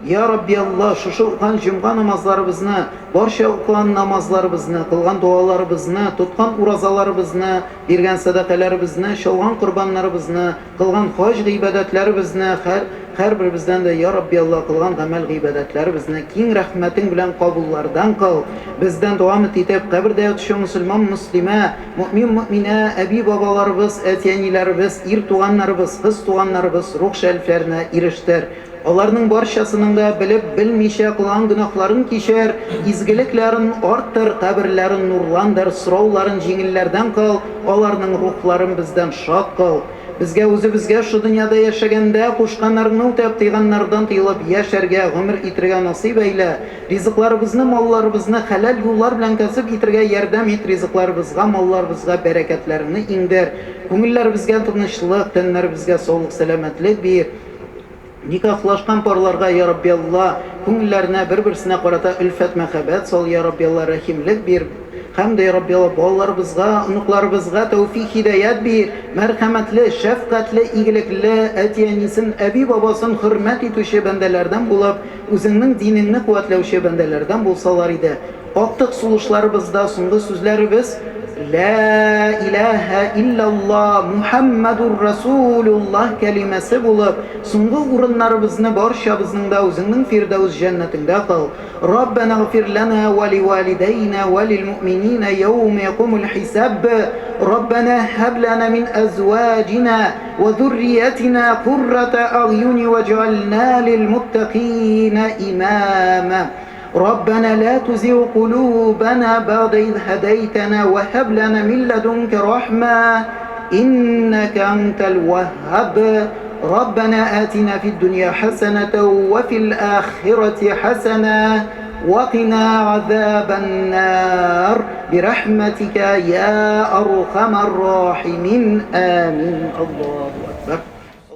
Ya Rabbi Allah, şu ukan cümga namazlarımızını, barşa ukan namazlarımızını, kılgan dualarımızını, tutkan urazalarımızını, birgen sadakalarımızını, şolgan kurbanlarımızını, kılgan hoş ibadetlerimizni, her birimizden de Ya Rabbi Allah kılgan amel ibadetlerimizni, king rahmetin bilen kabullardan kıl. Bizden devam etip kabirde yatışan Müslüman, Müslüme, mümin, mümine, ebi babalarımız, etiyenilerimiz, ir tuğanlarımız, kız tuğanlarımız, ruh şeriflerine eriştir. Onlarning barchasının da bilip bilmişe kılan günahların kişer, izgiliklerin arttır, kabirlerin nurlandır, sıravların jingillerden kıl, onlarning ruhların bizden şad kıl. Bizge o'zibizga şu dünyada yaşaganda qo'shganlarini o'tab tiyganlardan tiyilib yasharga, umr itirga nasib eyle. Rizqlarimizni, mollarimizni halal yo'llar bilan kasb itirga yordam et, rizqlarimizga, mollarimizga bereketlerini indir. Ko'ngillarimizga tinchlik, tanlarimizga sog'lik, salomatlik ber. Nikahlaşkan parlarga Ya Rabbi Allah, ko'ngillarına bir-birisine qarata ülfet muhabbat sol Ya Rabbi Allah, rahimlik bir. Hamda Ya Rabbi Allah, bolalarımızga, unuqlarımızga tevfik hidayet bir. Merhametli, şefkatli, iyilikli, etiyenisin, ebi babasın hürmet etuşu bendelerden bulup, özünün dinini kuvvetlevşi bendelerden bulsalar idi. Aktık suluşlarımızda sunduğu sözlerimiz, La ilahe illallah Muhammedur Resulullah kelimesi bulup sungu urunlarımızını barşabızın da özünün firdevs cennetinde kıl. Rabbena gfir lana ve li valideyna ve lil mu'minina yevme yekumul hisab. Rabbena heb lana min ezvacina ve zurriyetina kurrata a'yuni ve cealna lil muttaqina imama. ربنا لا تزغ قلوبنا بعد إذ هديتنا وهب لنا من لدنك رحمة إنك أنت الوهاب ربنا آتنا في الدنيا حسنة وفي الآخرة حسنة وقنا عذاب النار برحمتك يا أرحم الراحمين آمين الله أكبر.